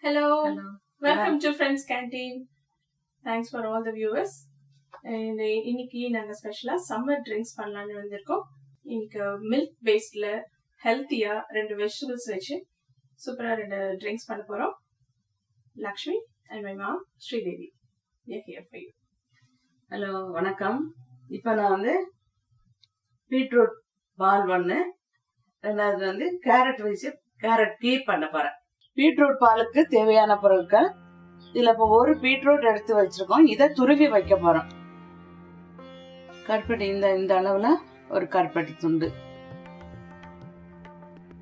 Hello. Hello. Welcome to Friends Canteen. Thanks for all the viewers. இன்னைக்கு நாங்க ஸ்பெஷலா summer drinks பண்ணலாம்னு வந்திருக்கோம். இன்னைக்கு மில்க் பேஸ்ட்ல ஹெல்த்தியா 2 வெஜிடபிள்ஸ் வச்சு சூப்பரா 2 ட்ரிங்க்ஸ் பண்ண போறோம். Lakshmi and my mom Sridevi. We are here for you. Hello வணக்கம். இப்போ நான் வந்து பீட்ரூட் பால் ஒன்று, ரெண்டாவது வந்து கேரட் வச்சு கேரட் கீர் பண்ண போறேன். பீட்ரூட் பாலுக்கு தேவையான பொருட்கள் இதுல இப்போ ஒரு பீட்ரூட் எடுத்து வச்சிருக்கோம். இதை துருவி வைக்க போறோம். கருப்பட்டி இந்த அளவுல ஒரு கருப்பட்டி துண்டு,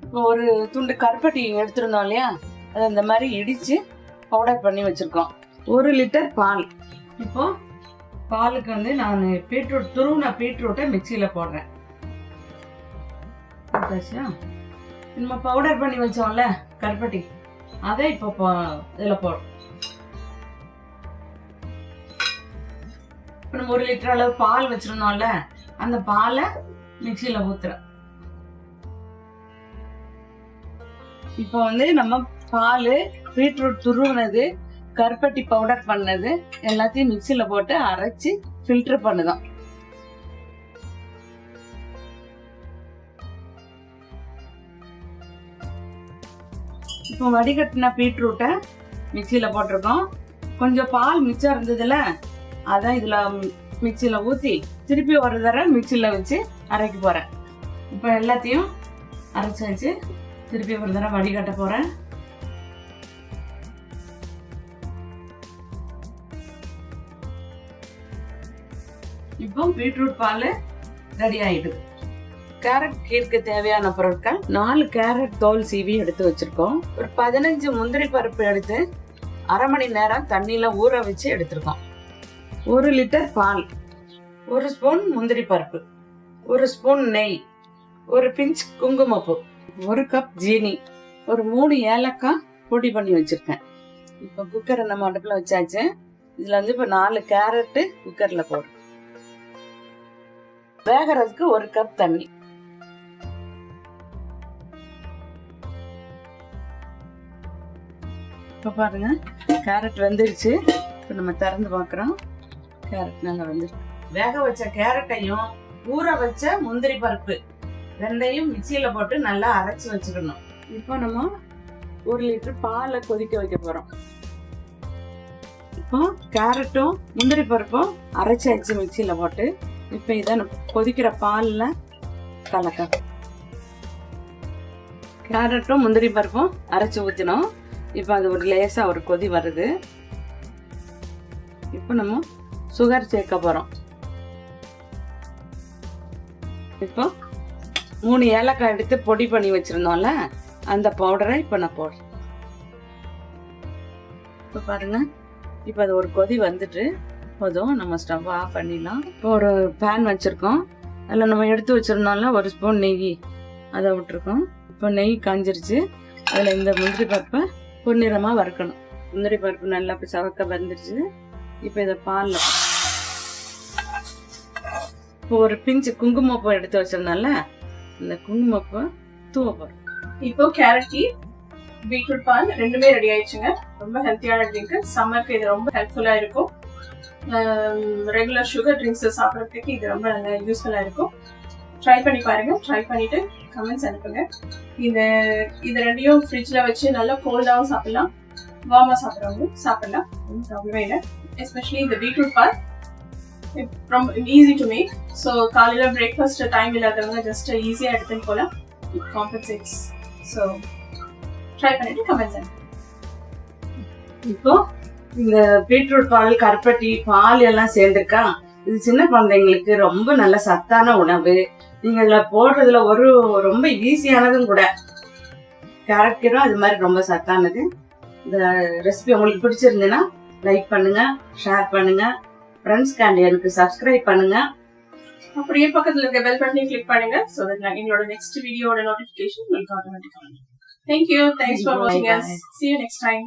இப்போ ஒரு துண்டு கருப்பட்டி எடுத்துருந்தோம் இல்லையா, அதை இந்த மாதிரி இடிச்சு பவுடர் பண்ணி வச்சிருக்கோம். 1 லிட்டர் பால். இப்போ பாலுக்கு வந்து நான் பீட்ரூட் துருவின பீட்ரூட்டை மிக்சியில போடுறேன். நம்ம பவுடர் பண்ணி வச்சோம்ல கருப்பட்டி, அதை இப்போ இதுல போடுறோம். இப்போ நம்ம 1 லிட்டர் அளவு பால் வச்சிருந்தோம்ல, அந்த பாலை மிக்சியில ஊத்துறோம். இப்போ வந்து நம்ம பால், பீட்ரூட் துருவினது, கருப்பட்டி பவுடர் பண்ணது எல்லாத்தையும் மிக்சியில போட்டு அரைச்சு ஃபில்டர் பண்ணுதோம். இப்போ வடிகட்டின பீட்ரூட்டை மிக்சியில போட்டிருக்கோம். கொஞ்சம் பால் மிச்சம் இருந்ததுல, அதான் இதுல மிக்சியில ஊத்தி திருப்பி ஒரு தடவை மிக்சியில வச்சு அரைக்க போறேன். இப்போ எல்லாத்தையும் அரைச்சு வச்சு திருப்பி ஒரு தடவை வடிகட்ட போறேன். இப்போ பீட்ரூட் பால் ரெடி ஆயிடுது. கேரட் கீருக்கு தேவையான பொருட்கள்: 4 கேரட் தோல் சீவி எடுத்து வச்சிருக்கோம். ஒரு 15 முந்திரி பருப்பு எடுத்து அரை மணி நேரம் தண்ணியில ஊற வச்சு எடுத்திருக்கோம். 1 லிட்டர் பால், 1 ஸ்பூன் முந்திரி பருப்பு, 1 ஸ்பூன் நெய், 1 பிஞ்ச் குங்குமப்பூ, 1 கப் ஜீனி, ஒரு 3 ஏலக்காய் பொடி பண்ணி வச்சிருக்கேன். இப்போ குக்கரை நம்ம அடுப்புல வச்சாச்சு. இதுல வந்து இப்போ 4 கேரட்டு குக்கர்ல போடுறோம். வேகிறதுக்கு 1 கப் தண்ணி. இப்போ பாருங்க, கேரட் வெந்துருச்சு. இப்போ நம்ம திறந்து பார்க்குறோம். கேரட் நல்லா வெந்துருக்கு. வேக வச்ச கேரட்டையும் ஊற வச்ச முந்திரி பருப்பு ரெண்டையும் மிக்சியில போட்டு நல்லா அரைச்சி வச்சுக்கணும். இப்போ நம்ம 1 லிட்டர் பாலை கொதிக்க வைக்க போறோம். இப்போ கேரட்டும் முந்திரி பருப்பும் அரைச்சி வச்சு மிக்சியில போட்டு இப்போ இதை கொதிக்கிற பால்ல கலக்க. கேரட்டும் முந்திரி பருப்பும் அரைச்சி ஊற்றினோம். இப்போ அது ஒரு லேசா ஒரு கொதி வருது. இப்போ நம்ம சுகர் சேர்க்க போறோம். இப்போ 3 ஏலக்காய் எடுத்து பொடி பண்ணி வச்சிருந்தோம்ல, அந்த பவுடரை இப்போ நான் போடுறேன். இப்போ பாருங்க, இப்போ அது ஒரு கொதி வந்துட்டு போதும். நம்ம ஸ்டவ் ஆஃப் பண்ணிடலாம். இப்போ ஒரு பேன் வச்சிருக்கோம். அதில் நம்ம எடுத்து வச்சிருந்தோம்ல 1 ஸ்பூன் நெய், அதை விட்டுருக்கோம். இப்போ நெய் காஞ்சிருச்சு. அதில் இந்த முந்திரி பருப்பை பொன்னிறமாக வறுக்கணும். முந்திரி பருப்பு நல்லா சவக்க வந்துருச்சு. இப்போ இதை பாலில் இப்போ ஒரு பிஞ்சு குங்குமப்பூ எடுத்து வச்சிருந்தால, இந்த குங்குமப்பூ தூவ போறோம். இப்போ கேரட் டீ, பீட்ரூட் பால் ரெண்டுமே ரெடி ஆயிடுச்சுங்க. ரொம்ப ஹெல்த்தியான ட்ரிங்க். சம்மருக்கு இது ரொம்ப ஹெல்ப்ஃபுல்லா இருக்கும். ரெகுலர் சுகர் ட்ரிங்க்ஸ் சாப்பிட்றதுக்கு இது ரொம்ப நல்ல யூஸ்ஃபுல்லா இருக்கும். ட்ரை பண்ணி பாருங்க. ட்ரை பண்ணிட்டு கமெண்ட்ஸ் அனுப்புங்க. இது ரெண்டையும் ஃப்ரிட்ஜ்ல வச்சு நல்லா கோல்டாகவும் சாப்பிடலாம், வார்மா சாப்பிட்றவங்களும் சாப்பிடலாம். ஒன்றும் ப்ராப்ளமே இல்லை. எஸ்பெஷலி இந்த பீட்ரூட் பால் ரொம்ப ஈஸி டு மேக். ஸோ காலையில் பிரேக்ஃபாஸ்ட் டைம் இல்லாதவங்க ஜஸ்ட் ஈஸியாக எடுத்துன்னு போகலாம். இட் காம்பன்சேட்ஸ். ஸோ ட்ரை பண்ணிட்டு கமெண்ட்ஸ் அனுப்புங்க. இப்போ இந்த பீட்ரூட் பால், கருப்பட்டி, பால் எல்லாம் சேர்ந்துருக்கா. இது சின்ன குழந்தைங்களுக்கு ரொம்ப நல்ல சத்தான உணவு. நீங்க இதுல போடுறதுல ரொம்ப ஈஸியானதும் கூட. கேரட் கீரும் அது மாதிரி ரொம்ப சத்தானது. இந்த ரெசிபி உங்களுக்கு பிடிச்சிருந்ததுன்னா லைக் பண்ணுங்க, ஷேர் பண்ணுங்க, ஃப்ரெண்ட்ஸ் கேண்டியனுக்கு சப்ஸ்கிரைப் பண்ணுங்க. அப்படியே பக்கத்துல இருக்க பெல் பட்டனை கிளிக் பண்ணுங்க. ஸோ தட் எங்களோட நெக்ஸ்ட் வீடியோட நோட்டிஃபிகேஷன் உங்களுக்கு ஆட்டோமேட்டிக்கா வரும். Thank you. Thanks for watching us. See you next time.